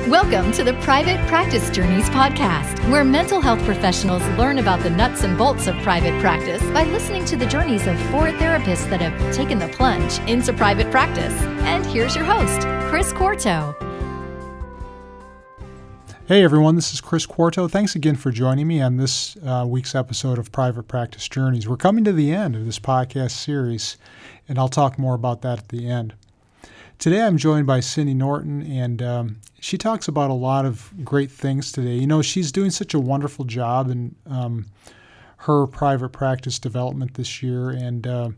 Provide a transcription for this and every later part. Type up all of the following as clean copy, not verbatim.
Welcome to the Private Practice Journeys podcast, where mental health professionals learn about the nuts and bolts of private practice by listening to the journeys of 4 therapists that have taken the plunge into private practice. And here's your host, Chris Quarto. Hey everyone, this is Chris Quarto. Thanks again for joining me on this week's episode of Private Practice Journeys. We're coming to the end of this podcast series, and I'll talk more about that at the end. Today I'm joined by Cindy Norton, and she talks about a lot of great things today. You know, she's doing such a wonderful job in her private practice development this year, and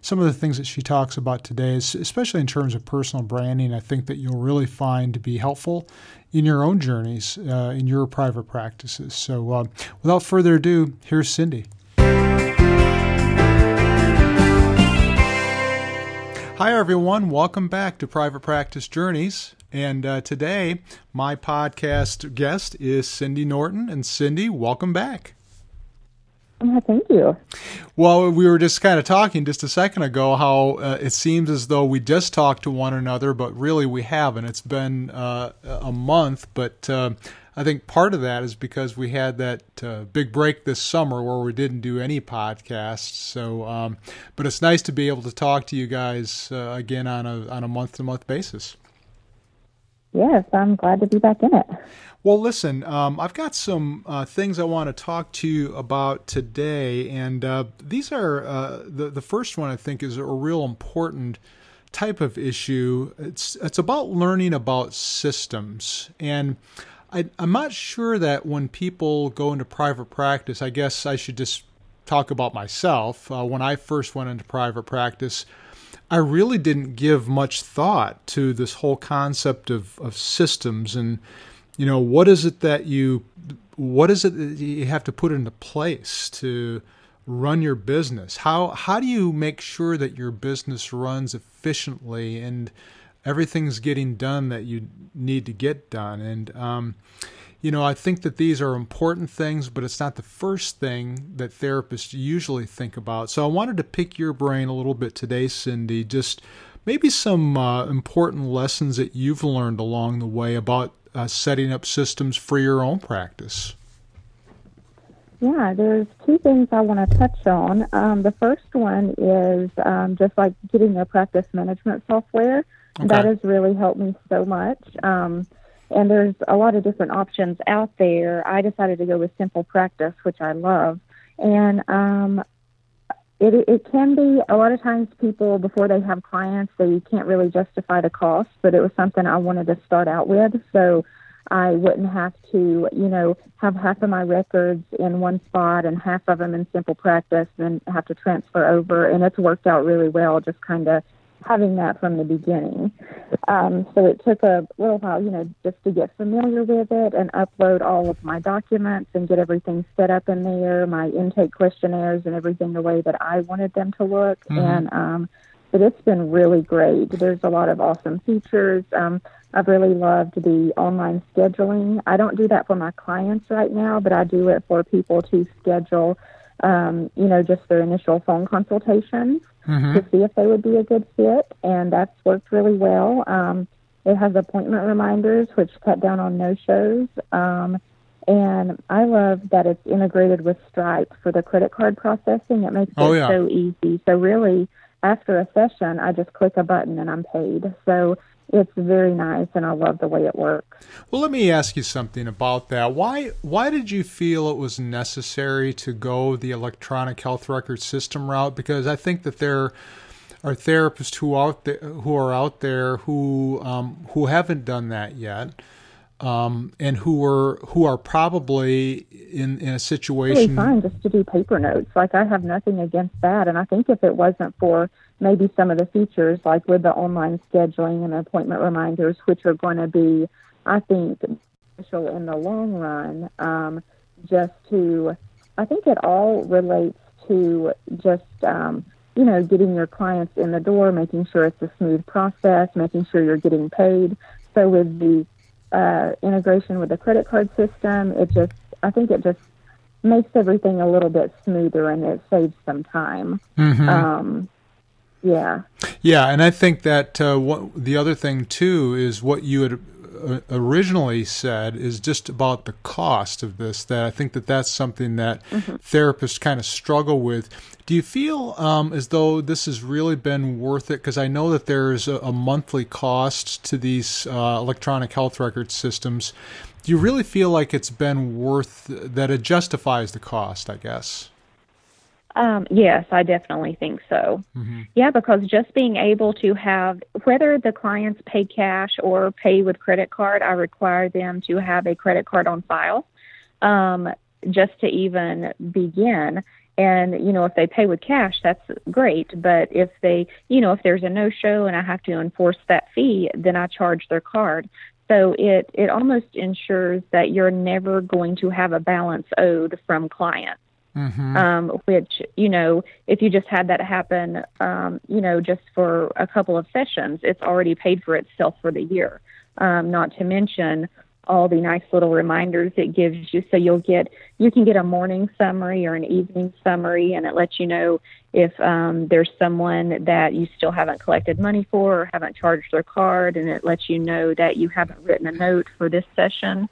some of the things that she talks about today, especially in terms of personal branding, I think that you'll really find to be helpful in your own journeys, in your private practices. So without further ado, here's Cindy. Hi, everyone. Welcome back to Private Practice Journeys. And today, my podcast guest is Cindy Norton. And Cindy, welcome back. Thank you. Well, we were just kind of talking just a second ago how it seems as though we just talked to one another, but really we haven't. It's been a month, but I think part of that is because we had that big break this summer where we didn't do any podcasts. So, but it's nice to be able to talk to you guys again on a month-to-month basis. Yes, I'm glad to be back in it. Well, listen, I've got some things I want to talk to you about today, and these are the first one I think is a real important type of issue. It's about learning about systems, and I'm not sure that when people go into private practice, I guess I should just talk about myself. When I first went into private practice, I really didn't give much thought to this whole concept of systems and, you know, what is it that you have to put into place to run your business? How do you make sure that your business runs efficiently and everything's getting done that you need to get done? And, you know, I think that these are important things, but it's not the first thing that therapists usually think about. So I wanted to pick your brain a little bit today, Cindy, just maybe some important lessons that you've learned along the way about setting up systems for your own practice. Yeah, there's 2 things I want to touch on. The first one is just like getting a practice management software. Okay. That has really helped me so much. And there's a lot of different options out there. I decided to go with Simple Practice, which I love. And it can be, a lot of times people, before they have clients, they can't really justify the cost, but it was something I wanted to start out with. So I wouldn't have to, you know, have half of my records in one spot and half of them in Simple Practice and have to transfer over. And it's worked out really well, just kind of having that from the beginning. So it took a little while, you know, just to get familiar with it and upload all of my documents and get everything set up in there, my intake questionnaires and everything the way that I wanted them to look. Mm-hmm. And but it's been really great. There's a lot of awesome features. I've really loved the online scheduling. I don't do that for my clients right now, but I do it for people to schedule, you know, just their initial phone consultations. Mm-hmm. to see if they would be a good fit, and that's worked really well. It has appointment reminders, which cut down on no-shows, and I love that it's integrated with Stripe for the credit card processing. It makes it so easy. So really, after a session, I just click a button and I'm paid. So it's very nice, and I love the way it works. Well, let me ask you something about that. Why did you feel it was necessary to go the electronic health record system route? Because I think that there are therapists who are out there who haven't done that yet, and who are probably in a situation. It's really fine just to do paper notes. Like, I have nothing against that, and I think if it wasn't for maybe some of the features, like with the online scheduling and appointment reminders, which are going to be, I think, beneficial in the long run, I think it all relates to just, you know, getting your clients in the door, making sure it's a smooth process, making sure you're getting paid. So with the integration with the credit card system, I think it just makes everything a little bit smoother, and it saves some time. Mm-hmm. Yeah, and I think that the other thing too is what you had originally said is just about the cost of this, that I think that that's something that therapists kind of struggle with. Do you feel as though this has really been worth it? Because I know that there's a monthly cost to these electronic health record systems. Do you really feel like it's been worth, that it justifies the cost, I guess? Yes, I definitely think so. Yeah, because just being able to have, whether the clients pay cash or pay with credit card, I require them to have a credit card on file just to even begin. And, if they pay with cash, that's great. But if they, if there's a no-show and I have to enforce that fee, then I charge their card. So it almost ensures that you're never going to have a balance owed from clients. Which, if you just had that happen, just for a couple of sessions, it's already paid for itself for the year. Not to mention all the nice little reminders it gives you. So you can get a morning summary or an evening summary, and it lets you know if there's someone that you still haven't collected money for or haven't charged their card, and it lets you know that you haven't written a note for this session.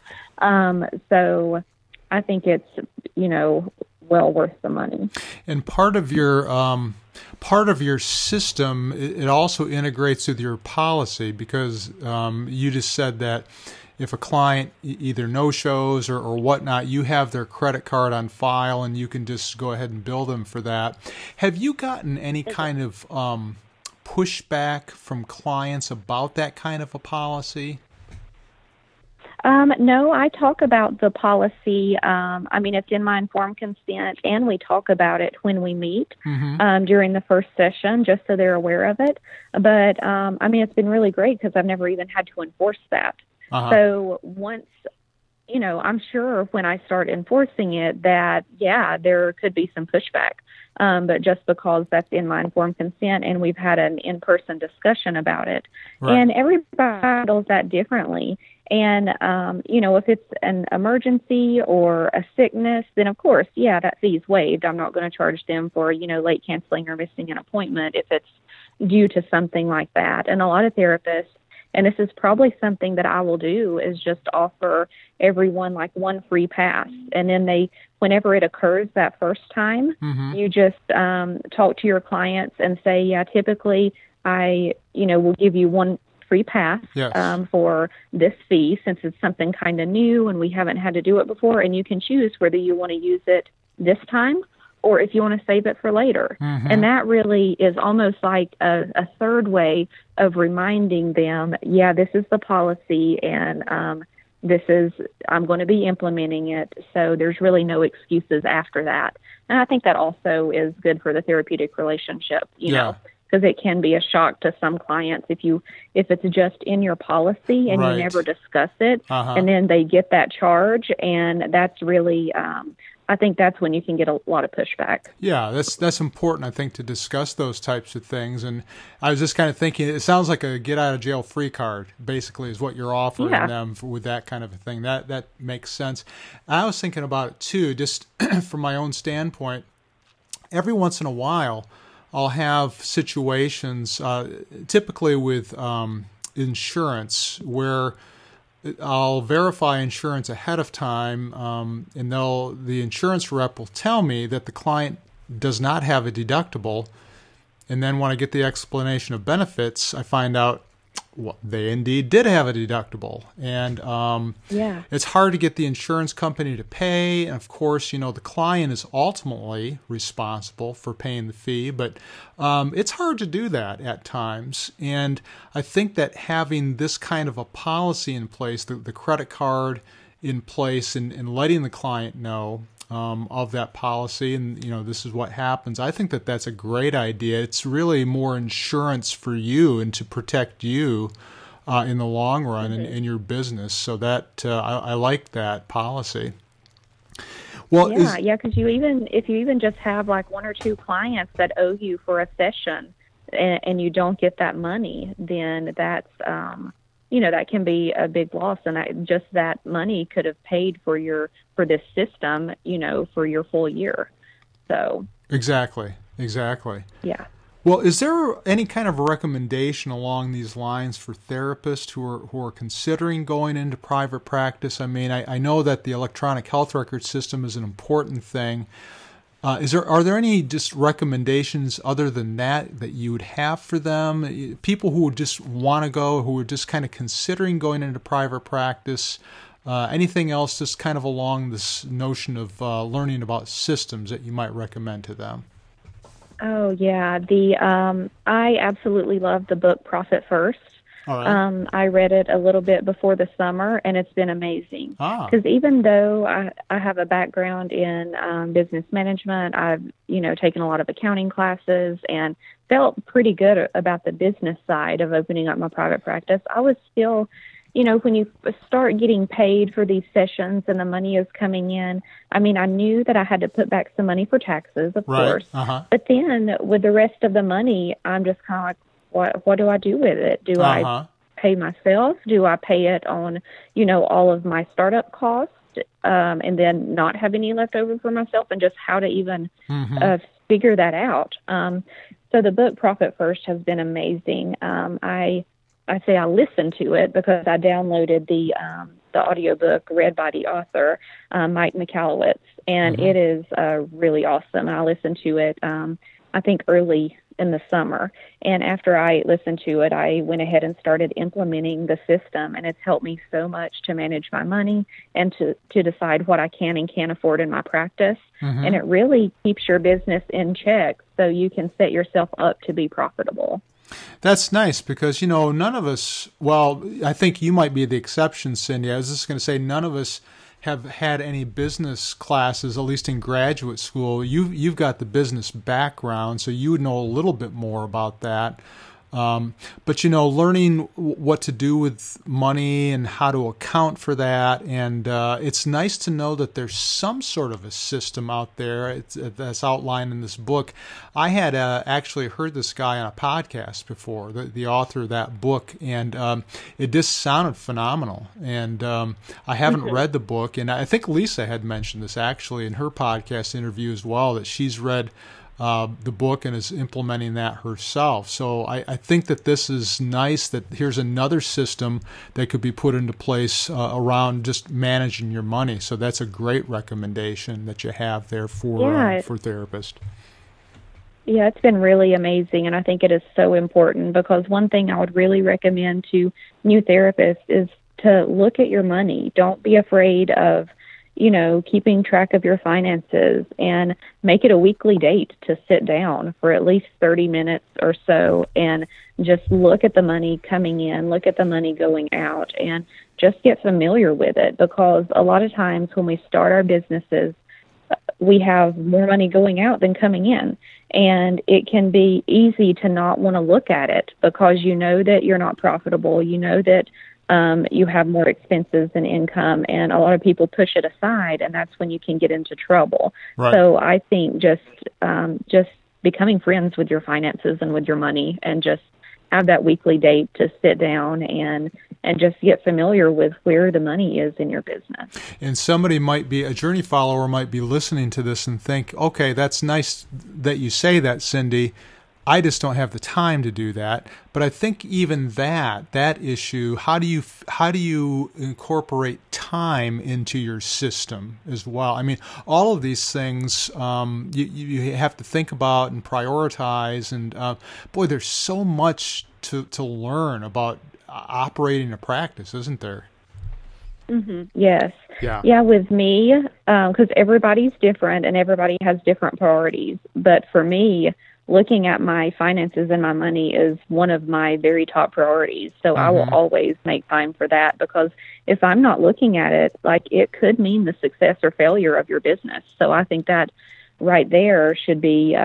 So I think it's, well worth the money. And part of your system, it also integrates with your policy, because you just said that if a client either no-shows or whatnot, you have their credit card on file and you can just go ahead and bill them for that. Have you gotten any kind of pushback from clients about that kind of a policy? No, I talk about the policy. It's in my informed consent, and we talk about it when we meet during the first session, just so they're aware of it. But, it's been really great because I've never even had to enforce that. So once, I'm sure when I start enforcing it that, there could be some pushback. But just because that's in my informed consent and we've had an in-person discussion about it. Right. And everybody handles that differently. And, if it's an emergency or a sickness, then of course, that fee's waived. I'm not going to charge them for, late canceling or missing an appointment if it's due to something like that. And a lot of therapists, and this is probably something that I will do, is just offer everyone like one free pass. And then whenever it occurs that first time, you just talk to your clients and say, typically I, will give you one free pass for this fee, since it's something kind of new and we haven't had to do it before. And you can choose whether you want to use it this time or if you want to save it for later. And that really is almost like a third way of reminding them, this is the policy, and I'm going to be implementing it. So there's really no excuses after that. And I think that also is good for the therapeutic relationship, you know, because it can be a shock to some clients if it's just in your policy and you never discuss it, and then they get that charge, and that's really, I think that's when you can get a lot of pushback. Yeah, that's important, I think, to discuss those types of things. And I was just kind of thinking, it sounds like a get-out-of-jail-free card, basically, is what you're offering them with that kind of a thing. That makes sense. I was thinking about it, too, just from my own standpoint. Every once in a while, I'll have situations, typically with insurance, where I'll verify insurance ahead of time, and the insurance rep will tell me that the client does not have a deductible. And then when I get the explanation of benefits, I find out they indeed did have a deductible. And it's hard to get the insurance company to pay. And of course, the client is ultimately responsible for paying the fee, but it's hard to do that at times. And I think that having this kind of a policy in place, the credit card in place, and letting the client know of that policy, and this is what happens, I think that that's a great idea. It's really more insurance for you and to protect you in the long run in your business. So that I like that policy. Well, because if you even just have like one or two clients that owe you for a session, and you don't get that money, then that's that can be a big loss, and that money could have paid for this system, for your full year. So exactly. Yeah. Well, is there any kind of recommendation along these lines for therapists who are considering going into private practice? I mean, I know that the electronic health record system is an important thing. Are there any just recommendations other than that you would have for them? People who just want to go, who are just kind of considering going into private practice. Anything else just kind of along this notion of learning about systems that you might recommend to them? Oh yeah, I absolutely love the book Profit First. All right. I read it a little bit before the summer, and it's been amazing. Because even though I have a background in business management, I've taken a lot of accounting classes and felt pretty good about the business side of opening up my private practice. I was still, when you start getting paid for these sessions and the money is coming in, I mean, I knew that I had to put back some money for taxes, of course. Uh-huh. But then with the rest of the money, I'm just kind of like, what do I do with it? Do I pay myself? Do I pay it on, all of my startup costs, and then not have any left over for myself, and just how to even figure that out? So the book Profit First has been amazing. I say I listened to it because I downloaded the audiobook read by the author, Mike Michalowicz, and it is really awesome. I listened to it, I think, early in the summer. And after I listened to it, I went ahead and started implementing the system, and it's helped me so much to manage my money and to decide what I can and can't afford in my practice. And it really keeps your business in check so you can set yourself up to be profitable. That's nice because, none of us, well, I think you might be the exception, Cindy. I was just going to say none of us have had any business classes, at least in graduate school. You've got the business background, so you would know a little bit more about that. But learning what to do with money and how to account for that, and it's nice to know that there's some sort of a system out there that's outlined in this book. I had actually heard this guy on a podcast before, the author of that book, and it just sounded phenomenal. And I haven't read the book, and I think Lisa had mentioned this actually in her podcast interview as well, that she's read the book and is implementing that herself. So I think that this is nice, that here's another system that could be put into place around just managing your money. So that's a great recommendation that you have there for therapists. Yeah, it's been really amazing, and I think it is so important because one thing I would really recommend to new therapists is to look at your money. Don't be afraid of keeping track of your finances, and make it a weekly date to sit down for at least 30 minutes or so and just look at the money coming in, look at the money going out, and just get familiar with it. Because a lot of times when we start our businesses, we have more money going out than coming in. And it can be easy to not want to look at it because you know that you're not profitable. You know that you have more expenses than income, and a lot of people push it aside, and that's when you can get into trouble. Right. So I think just becoming friends with your finances and with your money, and just have that weekly date to sit down and just get familiar with where the money is in your business. And somebody might be, a journey follower might be listening to this and think, okay, that's nice that you say that, Cindy. I just don't have the time to do that. But I think even that issue, how do you incorporate time into your system as well? I mean, all of these things you have to think about and prioritize. And boy, there's so much to learn about operating a practice, isn't there? Yes. Yeah. With me, because everybody's different and everybody has different priorities. But for me, looking at my finances and my money is one of my very top priorities. So I will always make time for that, because if I'm not looking at it, it could mean the success or failure of your business. So I think that right there should be,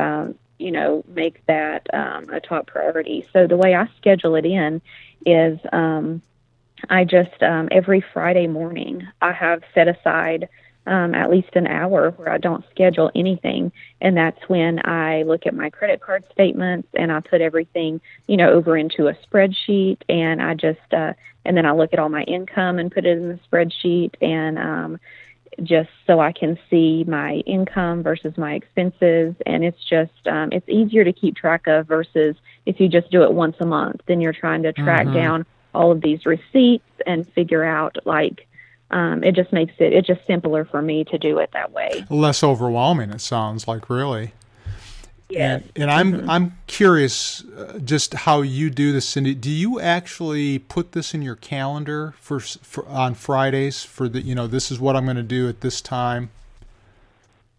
make that a top priority. So the way I schedule it in is I just every Friday morning I have set aside at least an hour where I don't schedule anything. And that's when I look at my credit card statements and I put everything, over into a spreadsheet, and I just, and then I look at all my income and put it in the spreadsheet. And just so I can see my income versus my expenses. And it's just, it's easier to keep track of versus if you just do it once a month, then you're trying to track down all of these receipts and figure out it just makes it's just simpler for me to do it that way. Less overwhelming, it sounds like, really. Yes. And I'm curious just how you do this, Cindy. Do you actually put this in your calendar for on Fridays for this is what I'm going to do at this time?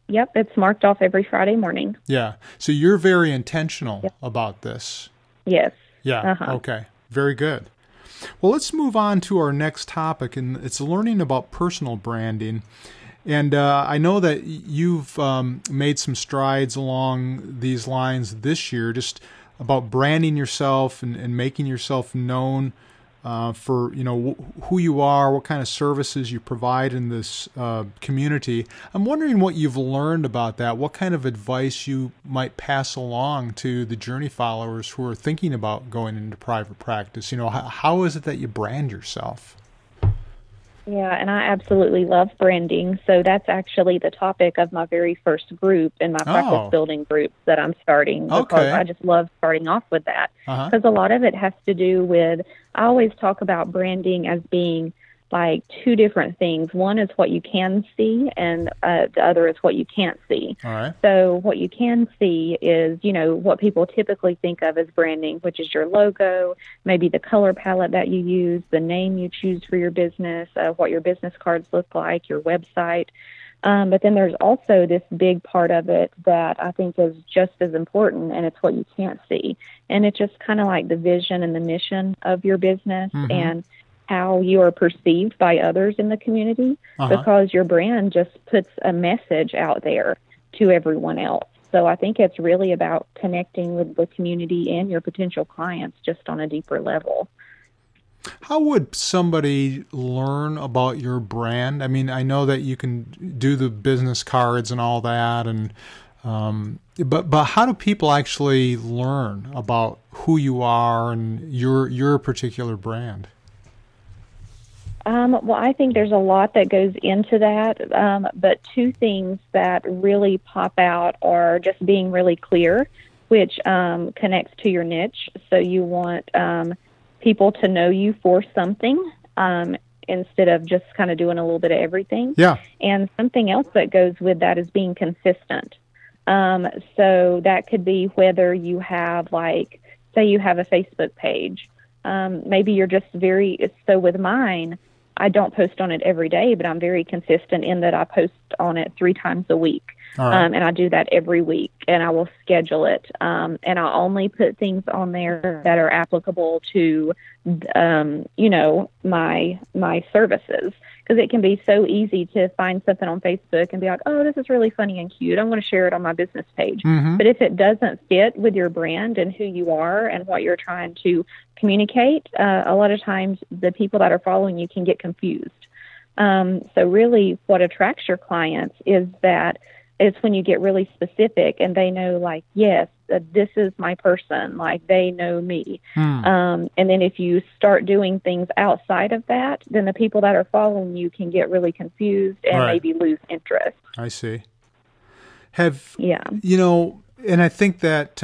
Yep, it's marked off every Friday morning. Yeah. So you're very intentional about this. Yes. Yeah. Okay. Very good. Well, let's move on to our next topic, and it's learning about personal branding. And I know that you've made some strides along these lines this year, just about branding yourself and making yourself known for who you are, what kind of services you provide in this community. I'm wondering what you've learned about that. What kind of advice you might pass along to the Journey followers who are thinking about going into private practice. How is it that you brand yourself? Yeah, and I absolutely love branding. So that's actually the topic of my very first group in my practice building group that I'm starting, because I just love starting off with that. Because a lot of it has to do with, I always talk about branding as being like two different things. One is what you can see, and the other is what you can't see. All right. So what you can see is, what people typically think of as branding, which is your logo, maybe the color palette that you use, the name you choose for your business, what your business cards look like, your website. But then there's also this big part of it that I think is just as important, and it's what you can't see. And it's just kind of like the vision and the mission of your business and how you are perceived by others in the community, because your brand just puts a message out there to everyone else. So I think it's really about connecting with the community and your potential clients just on a deeper level. How would somebody learn about your brand? I mean, I know that you can do the business cards and all that, and but how do people actually learn about who you are and your particular brand? Well, I think there's a lot that goes into that, but two things that really pop out are just being really clear, which connects to your niche. So you want people to know you for something instead of just kind of doing a little bit of everything. Yeah. And something else that goes with that is being consistent. So that could be whether you have, like, say you have a Facebook page. Maybe you're just so with mine, I don't post on it every day, but I'm very consistent in that I post on it 3 times a week. All right. And I do that every week, and I will schedule it. And I'll only put things on there that are applicable to, my services. Because it can be so easy to find something on Facebook and be like, oh, this is really funny and cute. I'm going to share it on my business page. But if it doesn't fit with your brand and who you are and what you're trying to communicate, a lot of times the people that are following you can get confused. So really what attracts your clients is that it's when you get really specific and they know, like, yes, this is my person, like they know me. And then if you start doing things outside of that, then the people that are following you can get really confused and maybe lose interest. I see. And I think that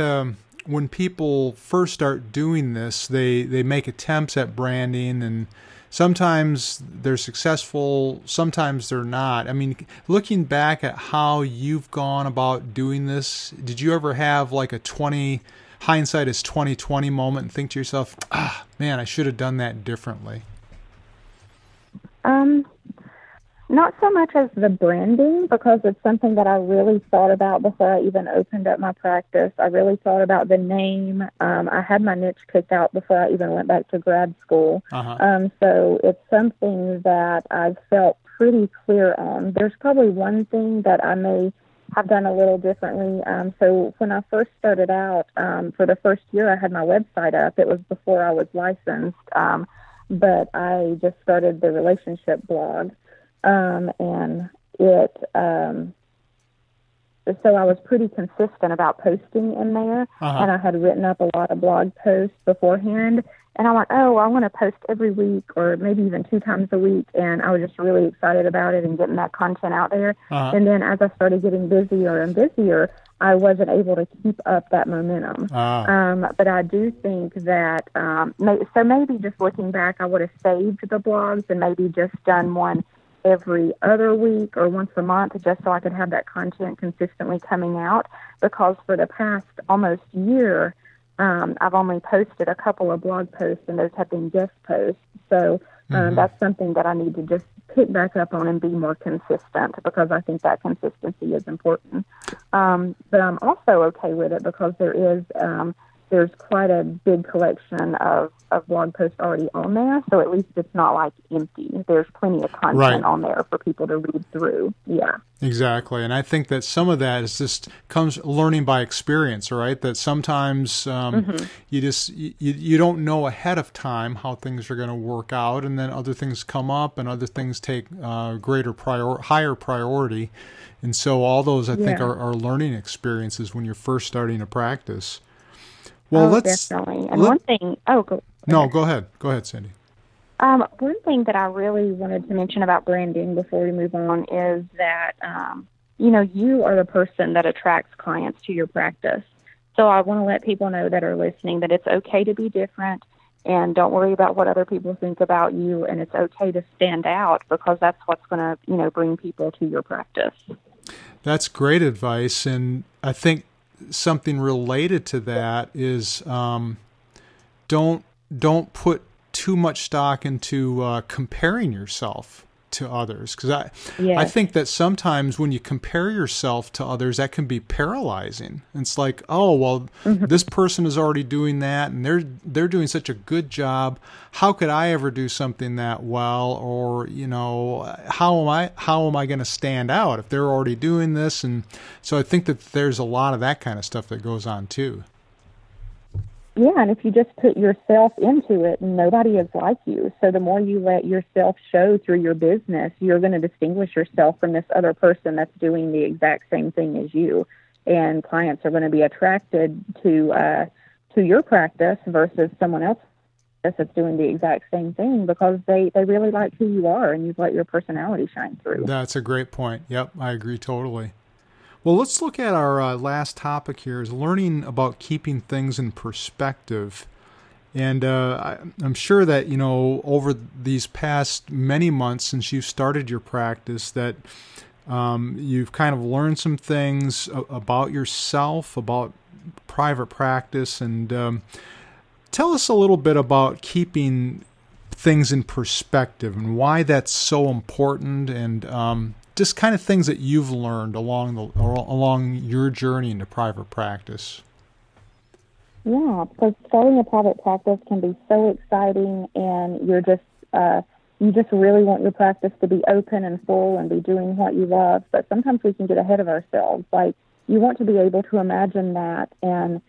when people first start doing this, they make attempts at branding, and sometimes they're successful, sometimes they're not. I mean, looking back at how you've gone about doing this, did you ever have like a hindsight is 20/20 moment and think to yourself, man, I should have done that differently? Not so much as the branding, because it's something that I really thought about before I even opened up my practice. I really thought about the name. I had my niche picked out before I even went back to grad school. So it's something that I've felt pretty clear on. There's probably one thing that I may have done a little differently. So when I first started out, for the first year I had my website up. It was before I was licensed, but I just started the relationship blog. And so I was pretty consistent about posting in there, and I had written up a lot of blog posts beforehand, And I'm like, oh, I want to post every week or maybe even 2 times a week. And I was just really excited about it and getting that content out there. And then as I started getting busier and busier, I wasn't able to keep up that momentum. But I do think that, so maybe just looking back, I would have saved the blogs and maybe just done one every other week or once a month, just so I could have that content consistently coming out. Because for the past almost year, I've only posted a couple of blog posts, and those have been guest posts. So that's something that I need to just pick back up on and be more consistent, because I think that consistency is important. But I'm also okay with it because there's quite a big collection of blog posts already on there. So at least it's not like empty. There's plenty of content on there for people to read through. Yeah. Exactly. And I think that some of that is just comes learning by experience, right? That sometimes you don't know ahead of time how things are going to work out, and then other things come up and other things take higher priority. And so all those, I think, are learning experiences when you're first starting to practice. Well, definitely. And one thing, go ahead. Go ahead, Sandy. One thing that I really wanted to mention about branding before we move on is that, you are the person that attracts clients to your practice. So I want to let people know that are listening that it's okay to be different, and don't worry about what other people think about you. And it's okay to stand out, because that's what's going to, bring people to your practice. That's great advice. And I think something related to that is don't put too much stock into comparing yourself to others, because I think that sometimes when you compare yourself to others, that can be paralyzing. It's like, oh well, this person is already doing that, and they're doing such a good job. How could I ever do something that well? Or how am I going to stand out if they're already doing this? And so I think that there's a lot of that kind of stuff that goes on too. Yeah, and if you just put yourself into it, nobody is like you. So the more you let yourself show through your business, you're going to distinguish yourself from this other person that's doing the exact same thing as you. And clients are going to be attracted to your practice versus someone else that's doing the exact same thing, because they really like who you are, and you've let your personality shine through. That's a great point. Yep, I agree totally. Well, let's look at our last topic here, is learning about keeping things in perspective. And I'm sure that, over these past many months since you've started your practice, that you've kind of learned some things about yourself, about private practice. And tell us a little bit about keeping things in perspective and why that's so important, and just kind of things that you've learned along your journey into private practice. Yeah, because starting a private practice can be so exciting, and you just really want your practice to be open and full and be doing what you love. But sometimes we can get ahead of ourselves. Like, you want to be able to imagine that and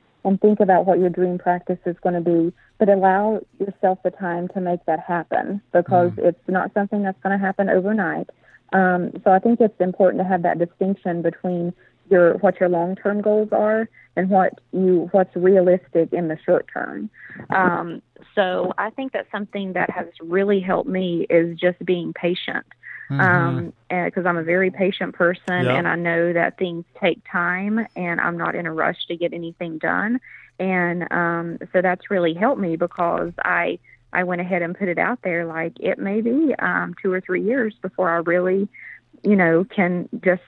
think about what your dream practice is going to be, but allow yourself the time to make that happen, because it's not something that's going to happen overnight. So I think it's important to have that distinction between what your long-term goals are and what's realistic in the short term. So I think that something that has really helped me is just being patient. Because I'm a very patient person, and I know that things take time, and I'm not in a rush to get anything done. And so that's really helped me, because I went ahead and put it out there, like, it may be 2 or 3 years before I really, can just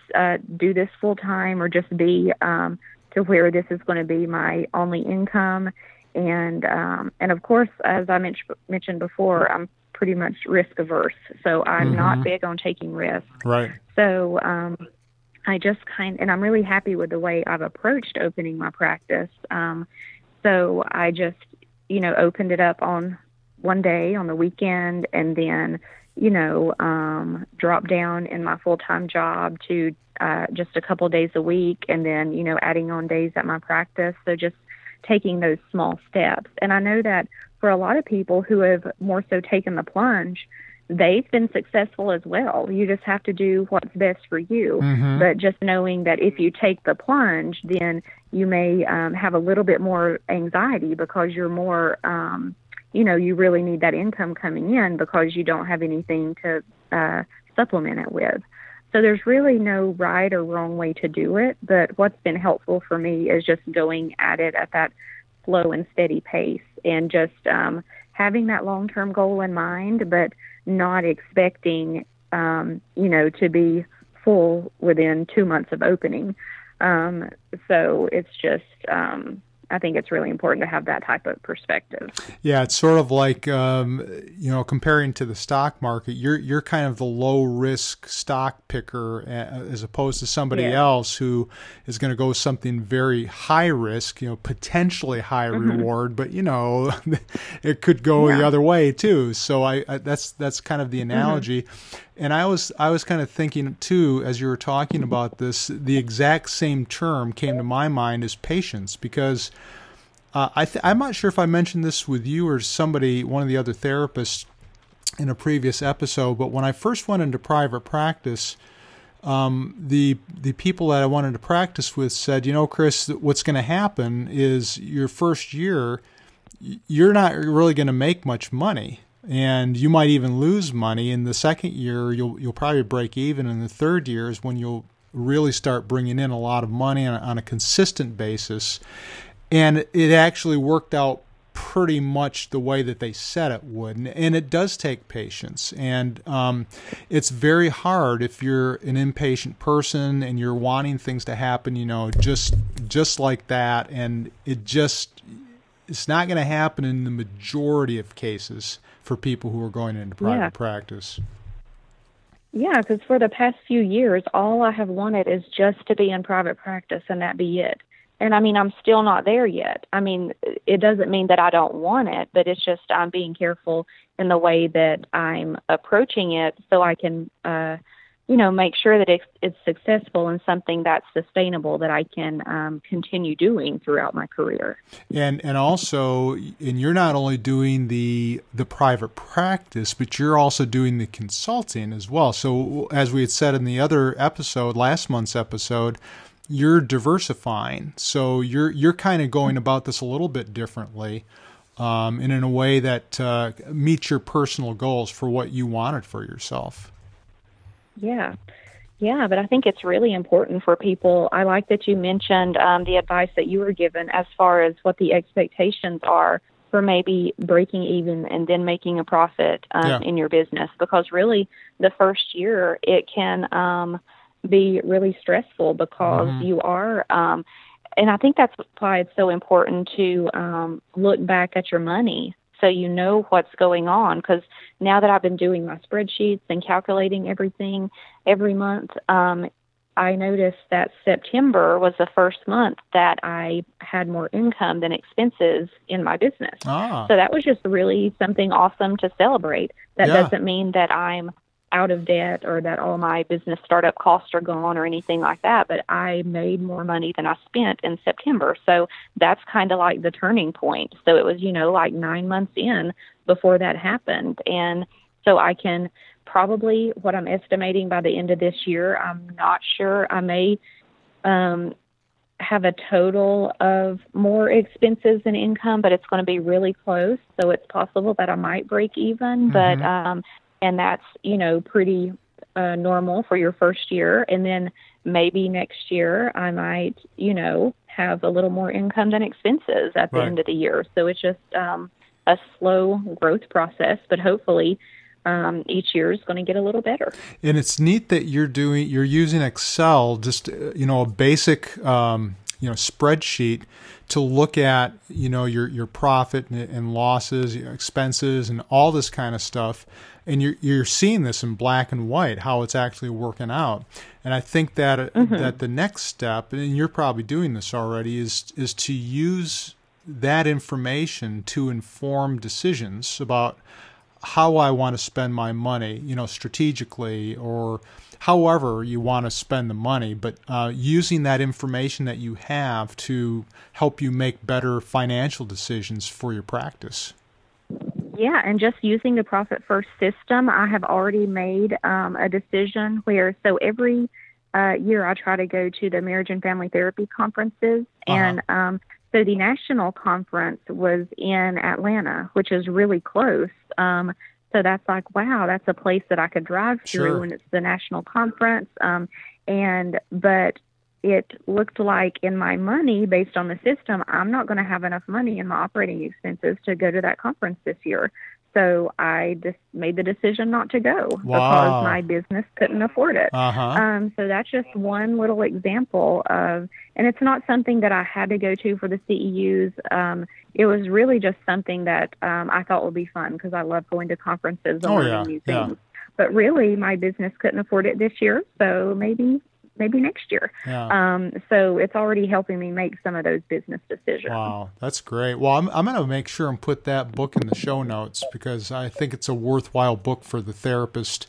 do this full time, or just be to where this is going to be my only income. And of course, as I mentioned before, I'm pretty much risk averse, so I'm not big on taking risks. Right. So I just and I'm really happy with the way I've approached opening my practice. So I just, opened it up on one day on the weekend, and then, dropped down in my full-time job to just a couple days a week, and then, adding on days at my practice. So just taking those small steps. And I know that for a lot of people who have more so taken the plunge, they've been successful as well. You just have to do what's best for you. But just knowing that if you take the plunge, then you may have a little bit more anxiety, because you're more, you really need that income coming in because you don't have anything to supplement it with. So there's really no right or wrong way to do it, but what's been helpful for me is just going at it at that slow and steady pace, and just having that long-term goal in mind, but not expecting, to be full within 2 months of opening. So it's just, I think it's really important to have that type of perspective. Yeah, it's sort of like, comparing to the stock market, you're kind of the low risk stock picker as opposed to somebody else who is going to go something very high risk, potentially high reward, but it could go the other way too. So I that's kind of the analogy. And I was kind of thinking too, as you were talking about this, the exact same term came to my mind as patience, because I'm not sure if I mentioned this with you or one of the other therapists in a previous episode, but when I first went into private practice, the people that I wanted to practice with said, Chris, what's going to happen is your first year, you're not really going to make much money. And you might even lose money. In the second year, you'll probably break even. And the third year is when you'll really start bringing in a lot of money on a consistent basis. And it actually worked out pretty much the way that they said it would. And it does take patience. And it's very hard if you're an impatient person and you're wanting things to happen, just like that. And it's not going to happen in the majority of cases for people who are going into private practice. Yeah, because for the past few years, all I have wanted is just to be in private practice and that be it. And I'm still not there yet. It doesn't mean that I don't want it, but it's just I'm being careful in the way that I'm approaching it so I can, make sure that it's successful and something that's sustainable that I can continue doing throughout my career. And also, you're not only doing the private practice, but you're also doing the consulting as well. So as we had said in the other episode, last month's episode, you're diversifying. So you're kind of going about this a little bit differently, and in a way that meets your personal goals for what you wanted for yourself. Yeah, but I think it's really important for people. I like that you mentioned the advice that you were given as far as what the expectations are for maybe breaking even and then making a profit in your business, because really the first year it can be really stressful because you are, and I think that's why it's so important to look back at your money so you know what's going on. Because now that I've been doing my spreadsheets and calculating everything every month, I noticed that September was the first month that I had more income than expenses in my business. So that was just really something awesome to celebrate. That doesn't mean that I'm out of debt or that all my business startup costs are gone or anything like that, but I made more money than I spent in September. So that's kind of like the turning point. So it was, like 9 months in before that happened. And so I can probably, what I'm estimating by the end of this year, I'm not sure, I may have a total of more expenses than income, but it's going to be really close. So it's possible that I might break even, but and that's, pretty normal for your first year. And then maybe next year I might, have a little more income than expenses at the end of the year. So it's just a slow growth process, but hopefully each year is going to get a little better. And it's neat that you're using Excel, just, a basic, spreadsheet to look at, your profit and losses, your expenses and all this kind of stuff. And you're seeing this in black and white, how it's actually working out. And I think that that the next step, and you're probably doing this already, is to use that information to inform decisions about how I want to spend my money, strategically, or however you want to spend the money, but using that information that you have to help you make better financial decisions for your practice. Yeah, and just using the Profit First system, I have already made a decision where, so every year I try to go to the marriage and family therapy conferences, and So the national conference was in Atlanta, which is really close. So that's like, wow, that's a place that I could drive through when it's the national conference. But it looked like in my money, based on the system, I'm not going to have enough money in my operating expenses to go to that conference this year. So I just made the decision not to go because my business couldn't afford it. So that's just one little example of, and it's not something that I had to go to for the CEUs. It was really just something that I thought would be fun because I love going to conferences and learning new things. But really, my business couldn't afford it this year, so maybe next year. So it's already helping me make some of those business decisions. Wow, that's great. Well, I'm going to make sure and put that book in the show notes because I think it's a worthwhile book for the therapist,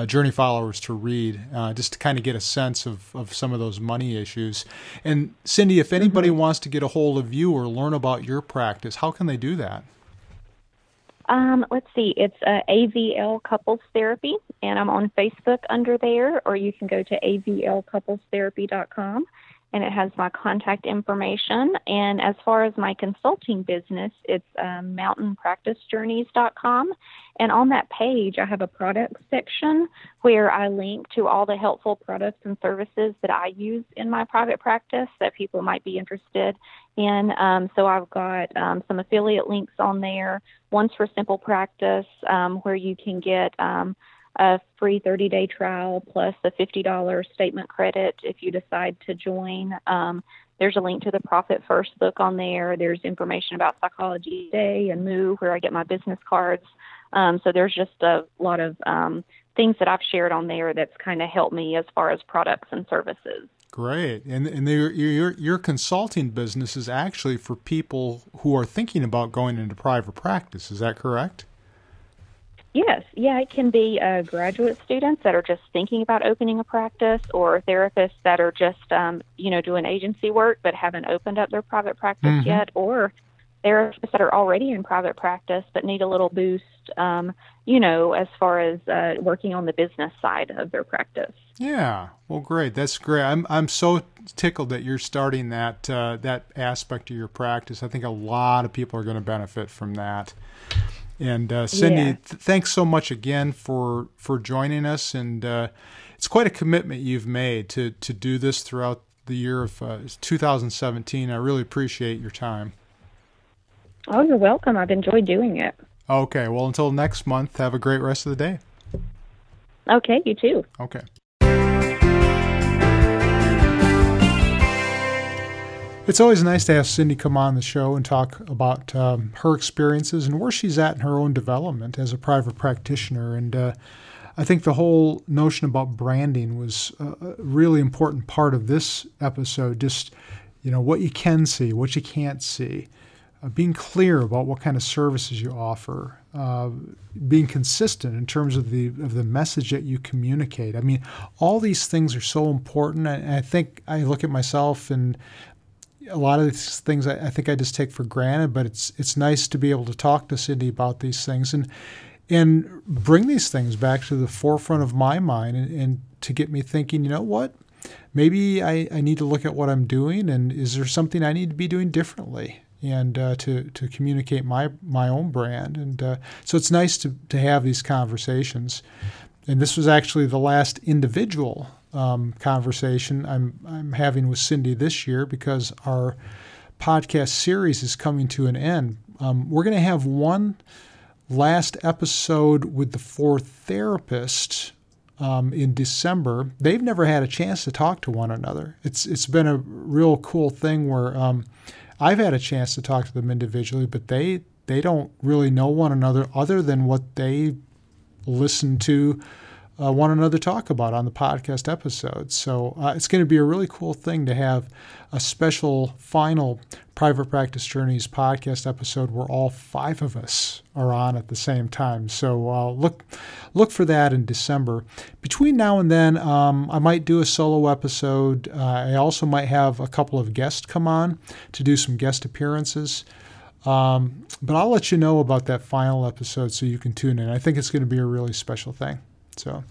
journey followers to read, just to kind of get a sense of some of those money issues. And Cindy, if anybody wants to get a hold of you or learn about your practice, how can they do that? Let's see. It's AVL Couples Therapy, and I'm on Facebook under there, or you can go to avlcouplestherapy.com, and it has my contact information. And as far as my consulting business, it's mountainpracticejourneys.com. And on that page, I have a product section where I link to all the helpful products and services that I use in my private practice that people might be interested in. So I've got some affiliate links on there. One's for Simple Practice, where you can get a free 30-day trial plus a $50 statement credit if you decide to join. There's a link to the Profit First book on there. There's information about Psychology Today and Moo, where I get my business cards. So there's just a lot of things that I've shared on there that's kind of helped me as far as products and services. Great. And your consulting business is actually for people who are thinking about going into private practice. Is that correct? Yes. Yeah, it can be graduate students that are just thinking about opening a practice, or therapists that are just, doing agency work but haven't opened up their private practice yet, or therapists that are already in private practice but need a little boost, as far as working on the business side of their practice. Yeah. Well, great. That's great. I'm so tickled that you're starting that aspect of your practice. I think a lot of people are going to benefit from that. And Cindy, thanks so much again for joining us. And it's quite a commitment you've made to do this throughout the year of 2017. I really appreciate your time. Oh, you're welcome. I've enjoyed doing it. Okay. Well, until next month, have a great rest of the day. Okay. You too. Okay. It's always nice to have Cindy come on the show and talk about her experiences and where she's at in her own development as a private practitioner. And I think the whole notion about branding was a really important part of this episode. Just, what you can see, what you can't see, being clear about what kind of services you offer, being consistent in terms of the message that you communicate. I mean, all these things are so important. And I think I look at myself and a lot of these things I think I just take for granted, but it's nice to be able to talk to Cindy about these things and bring these things back to the forefront of my mind and to get me thinking, you know what, maybe I need to look at what I'm doing, and is there something I need to be doing differently, and to communicate my own brand. And so it's nice to have these conversations. And this was actually the last individual conversation I'm having with Cindy this year, because our podcast series is coming to an end. We're going to have one last episode with the 4 therapists in December. They've never had a chance to talk to one another. It's been a real cool thing where I've had a chance to talk to them individually, but they don't really know one another other than what they listen to one another talk about on the podcast episodes. So it's going to be a really cool thing to have a special final Private Practice Journeys podcast episode where all 5 of us are on at the same time. So look for that in December. Between now and then, I might do a solo episode. I also might have a couple of guests come on to do some guest appearances. But I'll let you know about that final episode so you can tune in. I think it's going to be a really special thing. So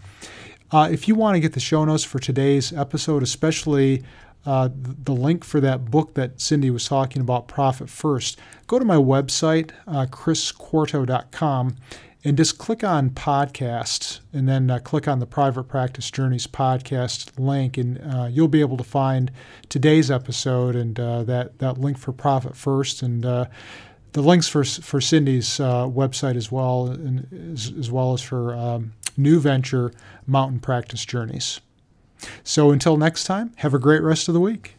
If you want to get the show notes for today's episode, especially the link for that book that Cindy was talking about, Profit First, go to my website, chrisquarto.com, and just click on podcasts, and then click on the Private Practice Journeys podcast link, and you'll be able to find today's episode and that link for Profit First, and the links for Cindy's website as well, and as well as her new venture, Mountain Practice Journeys. So until next time, have a great rest of the week.